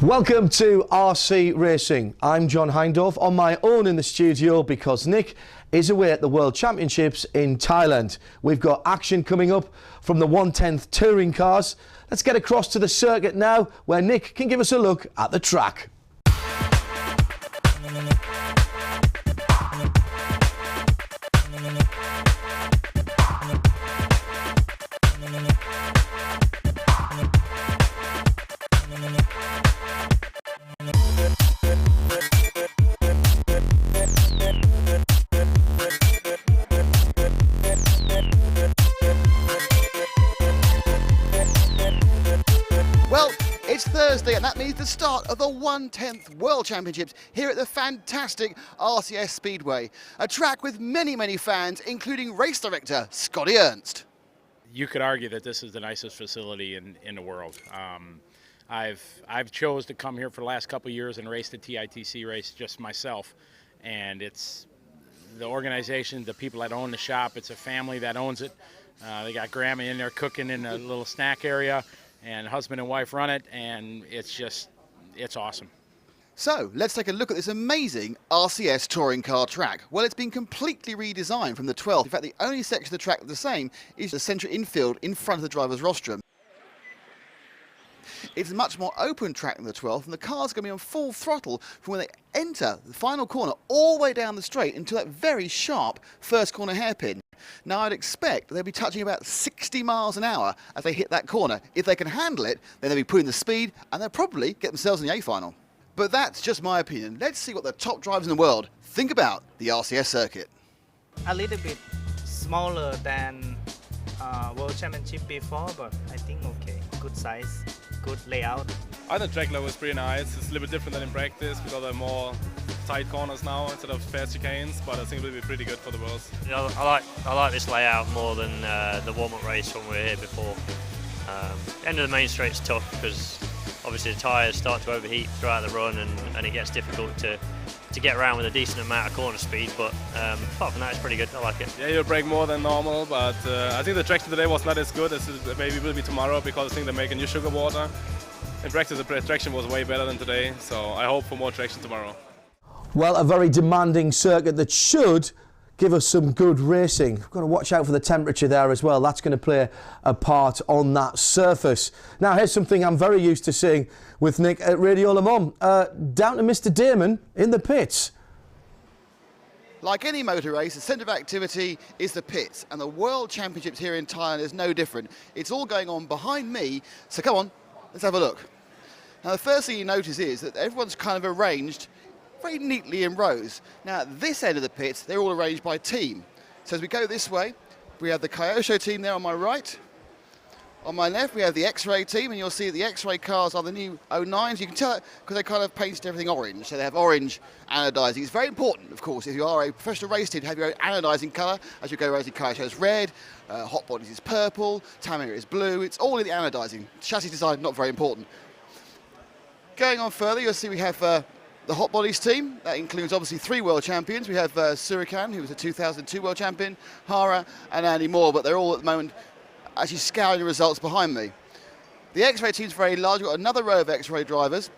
Welcome to RC Racing. I'm John Hindorf on my own in the studio because Nick is away at the World Championships in Thailand. We've got action coming up from the 1/10 touring cars. Let's get across to the circuit now where Nick can give us a look at the track. Well, it's Thursday and that means the start of the 1/10 World Championships here at the fantastic RCS Speedway. A track with many fans, including race director Scotty Ernst. You could argue that this is the nicest facility in the world. I've chose to come here for the last couple of years and race the ITC race just myself, and it's the organization, the people that own the shop. It's a family that owns it. They got grandma in there cooking in a little snack area, and husband and wife run it, and it's awesome. So let's take a look at this amazing RCS touring car track. Well, it's been completely redesigned from the 12th. In fact, the only section of the track that's the same is the central infield in front of the driver's rostrum. It's a much more open track than the 12th, and the car's going to be on full throttle from when they enter the final corner all the way down the straight until that very sharp first corner hairpin. Now, I'd expect they'll be touching about 60 miles an hour as they hit that corner. If they can handle it, then they'll be putting the speed, and they'll probably get themselves in the A final. But that's just my opinion. Let's see what the top drivers in the world think about the RCS circuit. A little bit smaller than World Championship before, but I think okay. Good size, good layout. I think the track level is pretty nice. It's a little bit different than in practice because there are more tight corners now instead of fast chicanes, but I think it will be pretty good for the Worlds. Yeah, I like this layout more than the warm-up race when we were here before. End of the main straight's tough because obviously the tyres start to overheat throughout the run, and it gets difficult to get around with a decent amount of corner speed, but apart from that, it's pretty good. I like it. Yeah, you'll brake more than normal, but I think the traction today was not as good as it maybe will be tomorrow because I think they're making new sugar water. In practice, the traction was way better than today, so I hope for more traction tomorrow. Well, a very demanding circuit that should give us some good racing. We've got to watch out for the temperature there as well. That's going to play a part on that surface. Now, here's something I'm very used to seeing with Nick at Radio Le Mans. Down to Mr. Damon in the pits. Like any motor race, the centre of activity is the pits, and the World Championships here in Thailand is no different. It's all going on behind me, so come on, let's have a look. Now, the first thing you notice is that everyone's kind of arranged very neatly in rows. Now, at this end of the pits, they're all arranged by team. So as we go this way, we have the Kyosho team there on my right. On my left, we have the X-Ray team, and you'll see the X-Ray cars are the new 09s. You can tell it because they kind of painted everything orange, so they have orange anodizing. It's very important, of course, if you are a professional race team, to have your own anodizing colour. As you go racing, Kyosho is red, Hot Bodies is purple, Tamiya is blue. It's all in the anodizing. Chassis design, not very important. Going on further, you'll see we have the Hot Bodies team. That includes obviously 3 world champions. We have Surikan, who was a 2002 world champion, Hara and Andy Moore, but they're all at the moment actually scouring the results behind me. The X-Ray team's very large. We've got another row of X-Ray drivers.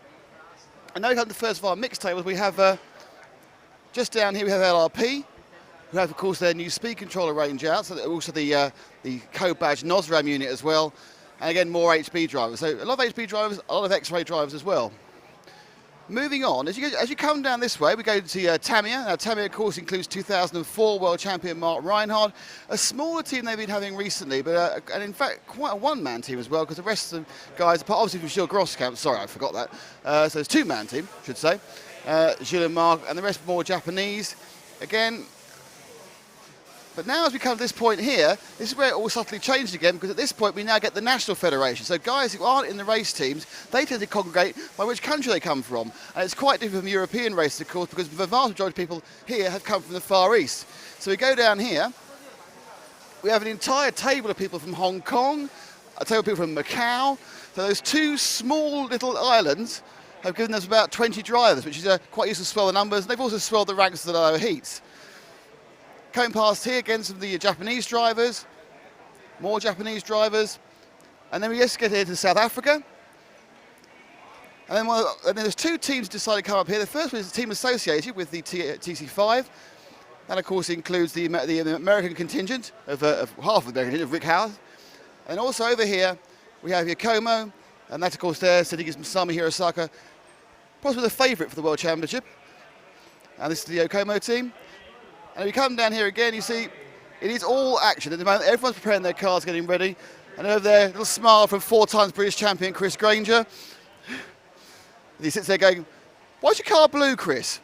And now we come to the first of our mixed tables. We have, just down here, we have LRP, who have, of course, their new speed controller range out, so also the co-badged NOSRAM unit as well. And again, more HB drivers. So a lot of HB drivers, a lot of X-Ray drivers as well. Moving on, as you come down this way, we go to Tamiya. Now, Tamiya, of course, includes 2004 world champion Mark Reinhardt. A smaller team they've been having recently, but and in fact, quite a one-man team as well, because the rest of the guys, apart obviously from Gilles Groskamp, sorry, I forgot that. So it's a two-man team, I should say. Gilles and Mark, and the rest more Japanese. Again, but now as we come to this point here, this is where it all subtly changed again, because at this point we now get the national federation. So guys who aren't in the race teams, they tend to congregate by which country they come from. And it's quite different from European races, of course, because the vast majority of people here have come from the Far East. So we go down here, we have an entire table of people from Hong Kong, a table of people from Macau. So those 2 small little islands have given us about 20 drivers, which is quite useful to swell the numbers. And they've also swelled the ranks of the lower heats. Coming past here again, some of the Japanese drivers, more Japanese drivers, and then we just get here to South Africa. And then there's two teams decided to come up here. The first one is a team associated with the TC5. That, of course, includes the American contingent of half of the American contingent of Rick Howard. And also over here, we have Yokomo, and that's, of course, there, sitting is Masami Hirosaka, possibly the favourite for the World Championship. And this is the Yokomo team. And if you come down here again, you see it is all action. At the moment, everyone's preparing their cars, getting ready. And over there, a little smile from 4 times British champion Chris Granger. And he sits there going, "Why's your car blue, Chris?"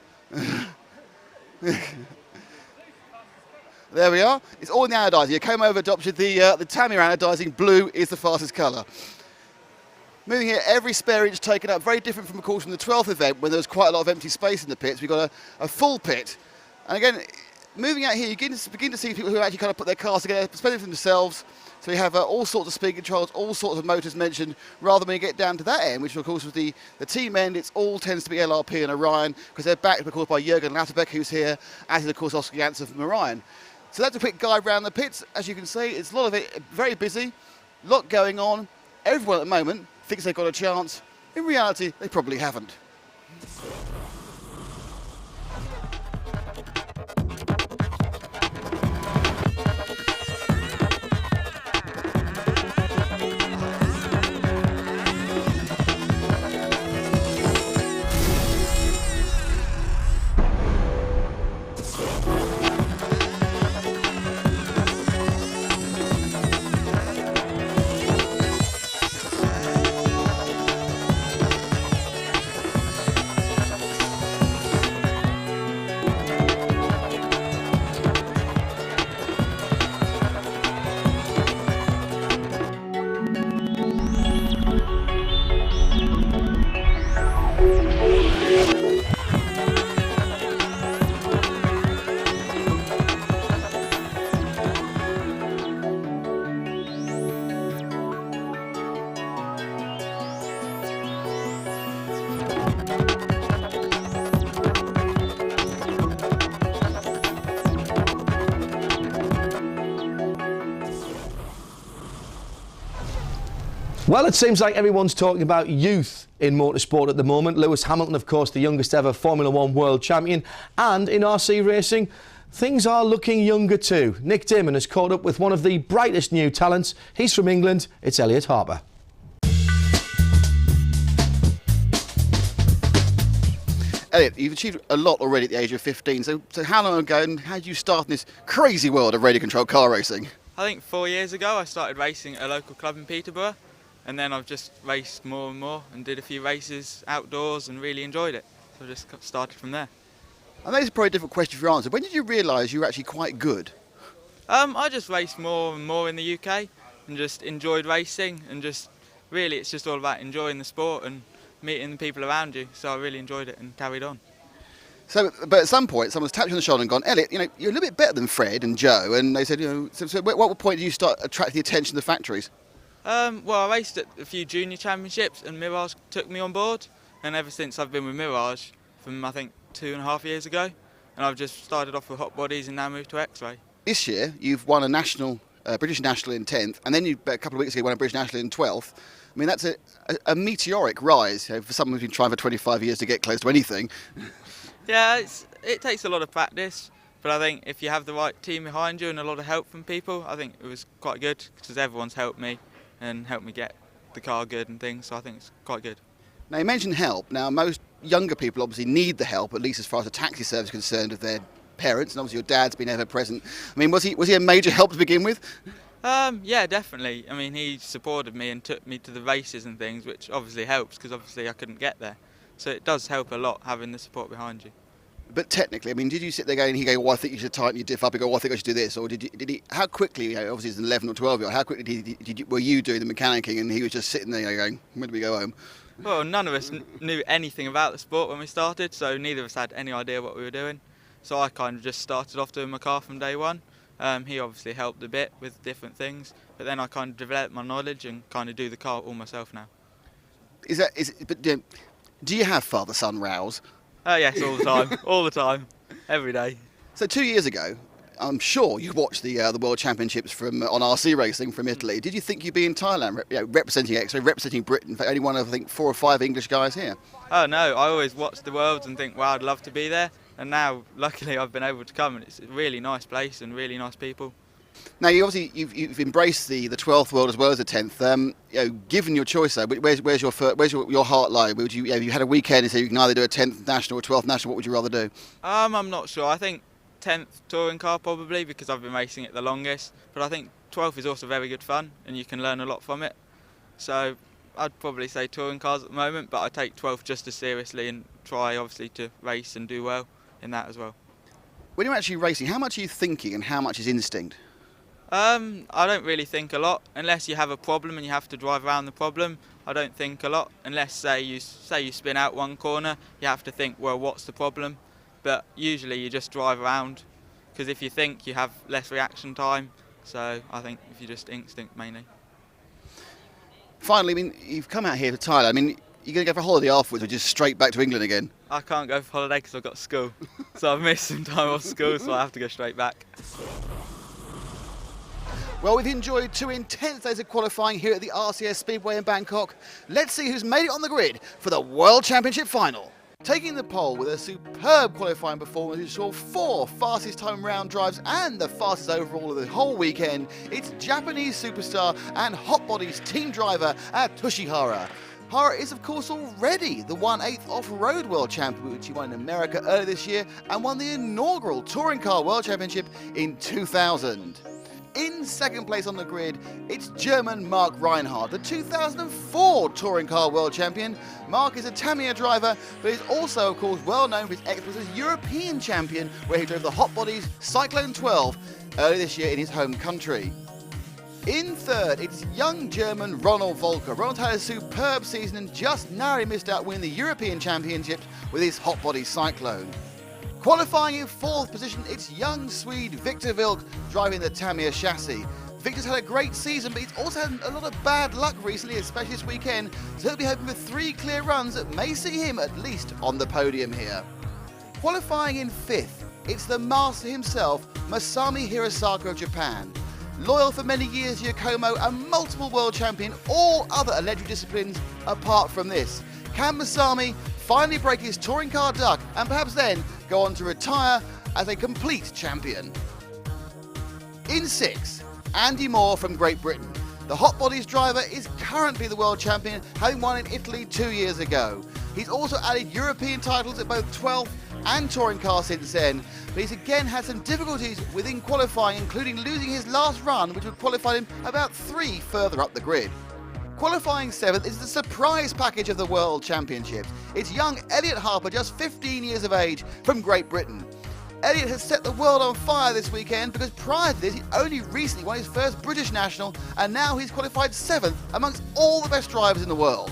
There we are. It's all in the anodising. Yokomo have adopted the Tamiya anodising. Blue is the fastest colour. Moving here, every spare inch taken up. Very different from, of course, from the 12th event when there was quite a lot of empty space in the pits. We've got a full pit. And again, moving out here, you begin to see people who actually kind of put their cars together, spend it for themselves. So we have all sorts of speed controls, all sorts of motors mentioned, rather than when you get down to that end, which of course was the team end. It all tends to be LRP and Orion, because they're backed, of course, by Jürgen Latterbeck, who's here, as is, of course, Oscar Janssen from Orion. So that's a quick guide around the pits. As you can see, it's a lot of it, very busy, a lot going on. Everyone at the moment thinks they've got a chance. In reality, they probably haven't. Well, it seems like everyone's talking about youth in motorsport at the moment. Lewis Hamilton, of course, the youngest ever Formula 1 world champion. And in RC racing, things are looking younger too. Nick Damon has caught up with one of the brightest new talents. He's from England. It's Elliot Harper. Elliot, you've achieved a lot already at the age of 15. So how long ago and how did you start in this crazy world of radio-controlled car racing? I think 4 years ago I started racing at a local club in Peterborough, and then I've just raced more and more and did a few races outdoors and really enjoyed it. So I just started from there. I know it's probably a difficult question for your answer. When did you realise you were actually quite good? I just raced more and more in the UK and just enjoyed racing, and just really it's just all about enjoying the sport and meeting the people around you. So I really enjoyed it and carried on. So, but at some point, someone's tapped you on the shoulder and gone, "Elliot, you know, you're a little bit better than Fred and Joe." And they said, you know, so at what point did you start attracting the attention of the factories? Well, I raced at a few junior championships and Mirage took me on board, and ever since I've been with Mirage from I think 2.5 years ago, and I've just started off with hot bodies and now moved to X-Ray. This year, you've won a national, British National in 10th, and then a couple of weeks ago you won a British National in 12th. I mean, that's a meteoric rise, you know, for someone who's been trying for 25 years to get close to anything. Yeah, it takes a lot of practice, but I think if you have the right team behind you and a lot of help from people, I think it was quite good, because everyone's helped me and helped me get the car good and things, so I think it's quite good. Now, you mentioned help. Now, most younger people obviously need the help, at least as far as the taxi service is concerned, of their parents, and obviously your dad's been ever present. I mean, was he a major help to begin with? Yeah, definitely. I mean, he supported me and took me to the races and things, which obviously helps, because obviously I couldn't get there. So it does help a lot having the support behind you. But technically, I mean, did you sit there going, he go, "Well, I think you should tighten your diff up," and go, "Well, I think I should do this," or did he? How quickly? You know, obviously, it's an 11 or 12-year-old. How quickly were you doing the mechanicking, and he was just sitting there, you know, going, "When do we go home?" Well, none of us knew anything about the sport when we started, so neither of us had any idea what we were doing. So I kind of just started off doing my car from day one. He obviously helped a bit with different things, but then I kind of developed my knowledge and kind of do the car all myself now. But do you have father-son rows? Yes, all the time, all the time, every day. So 2 years ago, I'm sure you watched the World Championships from on RC racing from Italy. Did you think you'd be in Thailand, representing Britain? In fact, only one of, I think, 4 or 5 English guys here. Oh no, I always watch the Worlds and think, wow, I'd love to be there. And now, luckily, I've been able to come, and it's a really nice place and really nice people. Now, you've embraced the 12th World as well as the 10th. Given your choice, though, where's your heart lie? Would you, you had a weekend and so you can either do a 10th national or 12th national? What would you rather do? I'm not sure. I think 10th touring car probably, because I've been racing it the longest. But I think 12th is also very good fun, and you can learn a lot from it. So I'd probably say touring cars at the moment, but I take 12th just as seriously and try obviously to race and do well in that as well. When you're actually racing, how much are you thinking and how much is instinct? I don't really think a lot unless you have a problem and you have to drive around the problem. I don't think a lot unless say you spin out one corner, you have to think, well, what's the problem? But usually you just drive around, because if you think, you have less reaction time. So I think if you just instinct mainly. Finally, I mean, you've come out here to Thailand. I mean, you're going to go for a holiday afterwards or just straight back to England again? I can't go for holiday because I've got school. So I've missed some time off school, so I have to go straight back. Well, we've enjoyed 2 intense days of qualifying here at the RCS Speedway in Bangkok. Let's see who's made it on the grid for the World Championship final. Taking the pole with a superb qualifying performance who saw 4 fastest time round drives and the fastest overall of the whole weekend, it's Japanese superstar and Hot Bodies team driver Atsushi Hara. Hara is of course already the 1/8 off-road world champion, which he won in America earlier this year and won the inaugural touring car world championship in 2000. In second place on the grid, it's German Mark Reinhardt, the 2004 Touring Car World Champion. Mark is a Tamiya driver, but is also, of course, well known for his exploits as European Champion, where he drove the Hot Bodies Cyclone 12 earlier this year in his home country. In third, it's young German Ronald Volker. Ronald had a superb season and just narrowly missed out winning the European Championships with his Hot Bodies Cyclone. Qualifying in 4th position, it's young Swede Victor Wilk driving the Tamiya chassis. Victor's had a great season, but he's also had a lot of bad luck recently, especially this weekend, so he'll be hoping for 3 clear runs that may see him at least on the podium here. Qualifying in 5th, it's the master himself, Masami Hirosaka of Japan. Loyal for many years to Yokomo and multiple world champion, all other electric disciplines apart from this. Can Masami finally break his touring car duck and perhaps then go on to retire as a complete champion? In 6th, Andy Moore from Great Britain. The Hot Bodies driver is currently the world champion, having won in Italy 2 years ago. He's also added European titles at both 12th and touring car since then, but he's again had some difficulties within qualifying, including losing his last run, which would qualify him about 3 further up the grid. Qualifying 7th is the surprise package of the World Championships. It's young Elliot Harper, just 15 years of age, from Great Britain. Elliot has set the world on fire this weekend because prior to this he only recently won his first British national and now he's qualified 7th amongst all the best drivers in the world.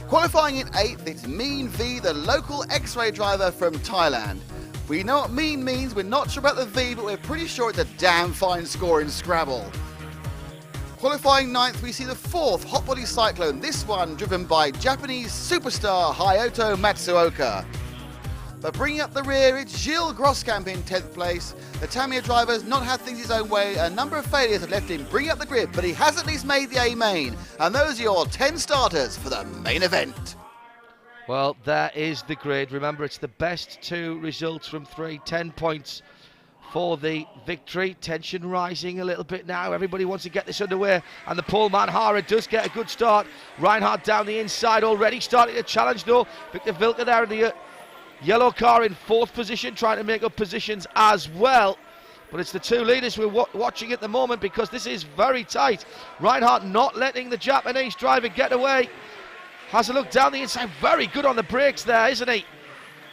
Qualifying in 8th, it's Mean V, the local X-Ray driver from Thailand. We know what Mean means, we're not sure about the V, but we're pretty sure it's a damn fine score in Scrabble. Qualifying 9th, we see the 4th Hot Body Cyclone, this one driven by Japanese superstar Hayato Matsuoka. But bringing up the rear, it's Gilles Groskamp in 10th place. The Tamiya driver has not had things his own way. A number of failures have left him bring up the grid, but he has at least made the A main. And those are your 10 starters for the main event. Well, there is the grid. Remember, it's the best 2 results from 3, 10 points for the victory. Tension rising a little bit now. Everybody wants to get this underway, and the pole man Hara does get a good start. Reinhardt down the inside already, starting to challenge though. Victor Wilke there in the yellow car in 4th position, trying to make up positions as well. But it's the 2 leaders we're watching at the moment because this is very tight. Reinhardt not letting the Japanese driver get away. Has a look down the inside, very good on the brakes there, isn't he?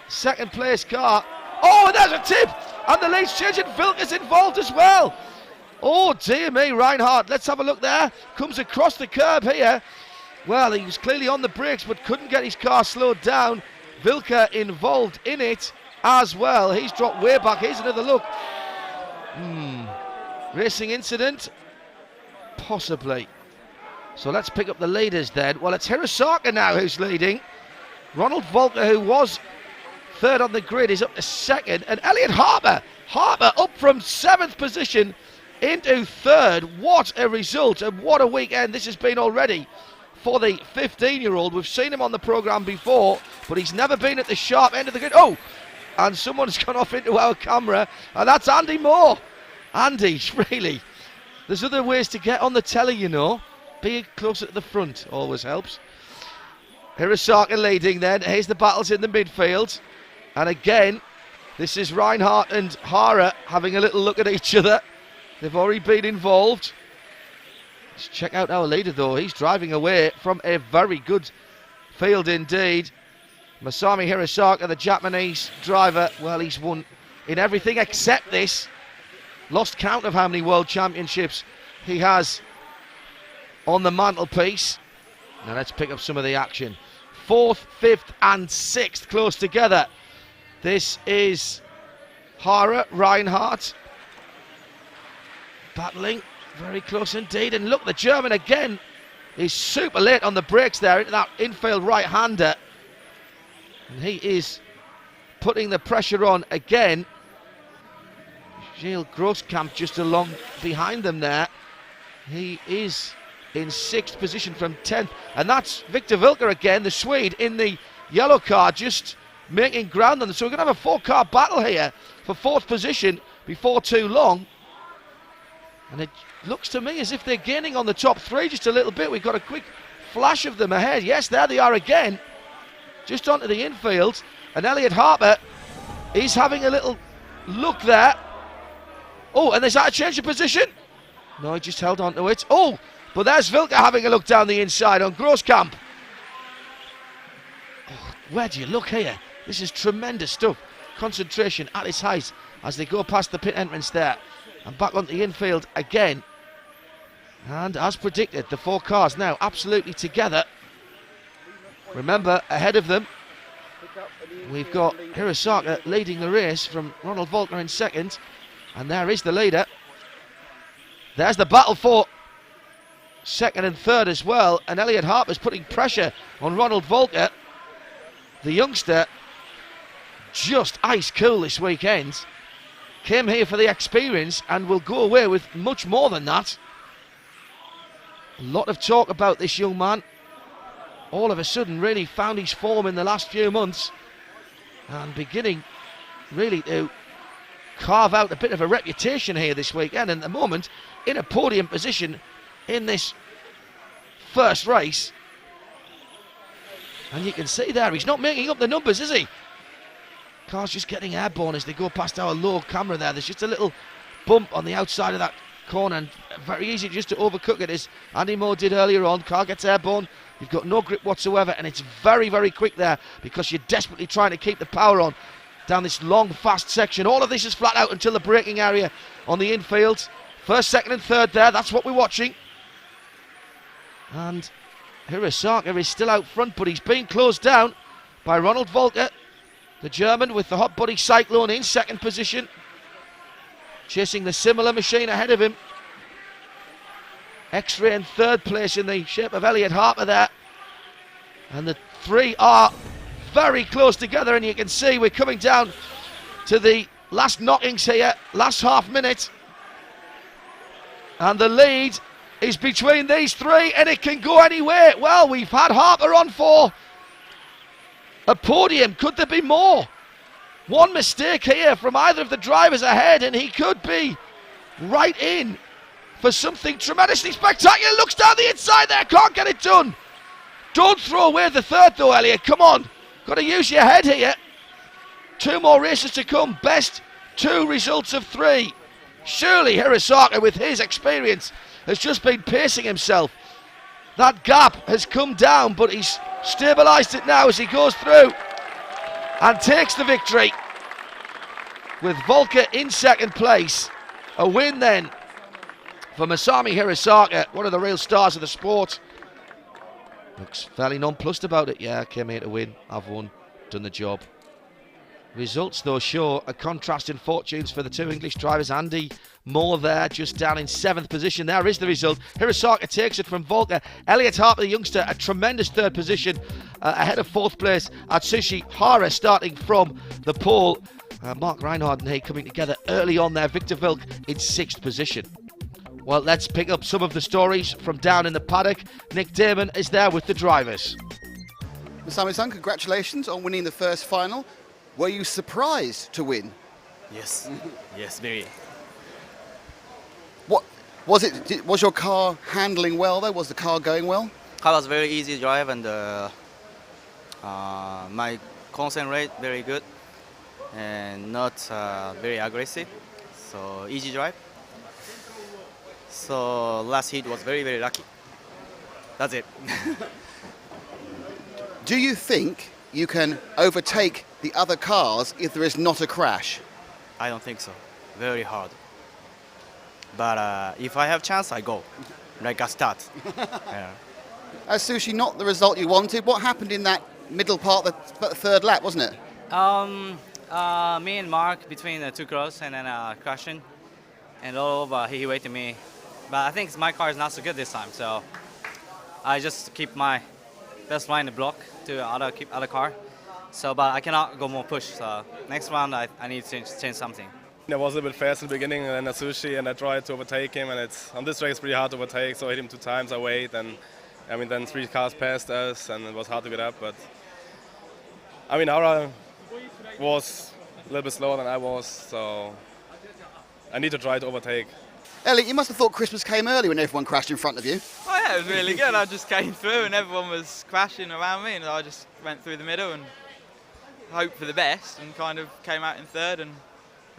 2nd place car. Oh, and there's a tip! And the lead's changing, Wilke's involved as well. Oh dear me, Reinhardt, let's have a look there. Comes across the curb here. Well, he was clearly on the brakes but couldn't get his car slowed down. Wilke involved in it as well. He's dropped way back. Here's another look. Racing incident? Possibly. So let's pick up the leaders then. Well, it's Hirosaka now who's leading. Ronald Volker, who was third on the grid, is up to second. And Elliot Harper up from 7th position into 3rd. What a result and what a weekend this has been already for the 15-year-old. We've seen him on the programme before, but he's never been at the sharp end of the grid. Oh, and someone's gone off into our camera, and that's Andy Moore. Andy, really, there's other ways to get on the telly, you know. Being closer to the front always helps. Hirosaka leading then. Here's the battles in the midfield. And again, this is Reinhardt and Hara having a little look at each other. They've already been involved. Let's check out our leader though. He's driving away from a very good field indeed. Masami Hirosaka, the Japanese driver, well, he's won in everything except this. Lost count of how many world championships he has on the mantelpiece. Now let's pick up some of the action. 4th, 5th and 6th close together. This is Hara, Reinhardt battling very close indeed. And look, the German again is super late on the brakes there into that infield right-hander. And he is putting the pressure on again. Gilles Grosskamp just along behind them there. He is in 6th position from 10th. And that's Victor Wilke again, the Swede, in the yellow car, just making ground on them. So we're going to have a 4-car battle here for 4th position before too long. And it looks to me as if they're gaining on the top 3 just a little bit. We've got a quick flash of them ahead. Yes, there they are again, just onto the infield. And Elliot Harper is having a little look there. Oh, and there's that a change of position? No, he just held on to it. Oh, but there's Wilke having a look down the inside on Grosskamp. Oh, where do you look here? This is tremendous stuff. Concentration at its height as they go past the pit entrance there. And back onto the infield again. And as predicted, the 4 cars now absolutely together. Remember, ahead of them, we've got Hirosaka leading the race from Ronald Volker in 2nd. And there is the leader. There's the battle for 2nd and 3rd as well. And Elliot Harper's putting pressure on Ronald Volker. The youngster, just ice cool this weekend. Came here for the experience and will go away with much more than that. A lot of talk about this young man. All of a sudden really found his form in the last few months. And beginning really to carve out a bit of a reputation here this weekend. And at the moment, in a podium position in this first race. And you can see there, he's not making up the numbers, is he? Car's just getting airborne as they go past our low camera there. There's just a little bump on the outside of that corner, and very easy just to overcook it, as Andy Moore did earlier on. Car gets airborne, you've got no grip whatsoever, and it's very, very quick there because you're desperately trying to keep the power on down this long, fast section. All of this is flat out until the braking area on the infield. 1st, 2nd and 3rd there, that's what we're watching. And Hirosaka is still out front, but he's been closed down by Ronald Volker, the German, with the Hot Buddy Cyclone in 2nd position, chasing the similar machine ahead of him. X-Ray in 3rd place in the shape of Elliot Harper there. And the 3 are very close together, and you can see we're coming down to the last knockings here, last half minute. And the lead is between these 3, and it can go anywhere. Well, we've had Harper on for a podium. Could there be more? One mistake here from either of the drivers ahead, and he could be right in for something tremendously spectacular. Looks down the inside there, can't get it done. Don't throw away the 3rd though, Elliot. Come on, got to use your head here. 2 more races to come. Best 2 results of 3. Surely Hirosaka, with his experience, has just been pacing himself. That gap has come down, but he's stabilised it now as he goes through and takes the victory with Volker in 2nd place. A win then for Masami Hirosaka, one of the real stars of the sport. Looks fairly nonplussed about it. Yeah, I came here to win, I've won, done the job. Results, though, show a contrast in fortunes for the two English drivers. Andy Moore there, just down in 7th position. There is the result. Hirosaka takes it from Volker. Elliot Harper, the youngster, a tremendous 3rd position ahead of 4th place. Atsushi Hara starting from the pole. Mark Reinhardt and he coming together early on there. Victor Vilk in 6th position. Well, let's pick up some of the stories from down in the paddock. Nick Damon is there with the drivers. Masami-san, congratulations on winning the first final. Were you surprised to win? Yes, yes, very. What was it? Was your car handling well though? Was the car going well? Car was very easy to drive, and my consent rate very good and not very aggressive, so easy drive. So last heat was very lucky. That's it. Do you think you can overtake the other cars if there is not a crash? I don't think so. Very hard. But if I have chance, I go. Like a start. Yeah. Sushi, not the result you wanted. What happened in that middle part, the 3rd lap, wasn't it? Me and Mark between the 2 cars and then crashing, and all over he waited me. But I think my car is not so good this time, so I just keep my best line in the block to keep other car. So, but I cannot go more push. So next round I need to change something. I was a little bit fast in the beginning, and then Atsushi, and I tried to overtake him, and it's on this track it's pretty hard to overtake. So I hit him 2 times. I wait, and I mean then 3 cars passed us, and it was hard to get up. But I mean Hara was a little bit slower than I was, so I need to try to overtake. Elliot, you must have thought Christmas came early when everyone crashed in front of you. Oh yeah, it was really good. I just came through and everyone was crashing around me, and I just went through the middle and hoped for the best, and kind of came out in 3rd and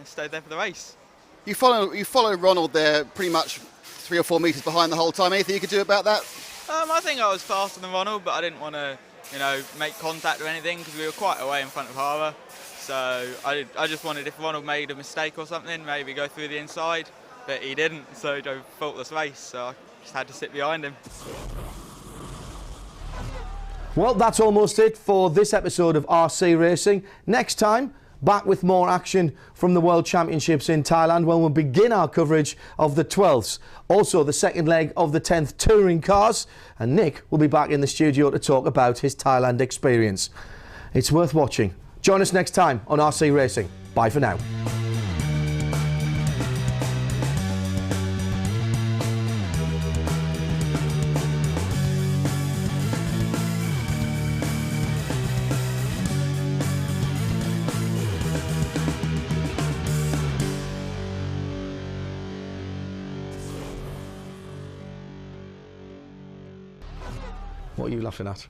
stayed there for the race. You follow Ronald there pretty much 3 or 4 metres behind the whole time. Anything you could do about that? I think I was faster than Ronald, but I didn't want to, make contact or anything because we were quite away in front of Hara. So I just wanted, if Ronald made a mistake or something, maybe go through the inside. But he didn't, so he drove a faultless race, so I just had to sit behind him. Well, that's almost it for this episode of RC Racing. Next time, back with more action from the World Championships in Thailand when we'll begin our coverage of the 12th. Also, the 2nd leg of the 10th touring cars. And Nick will be back in the studio to talk about his Thailand experience. It's worth watching. Join us next time on RC Racing. Bye for now. What are you laughing at?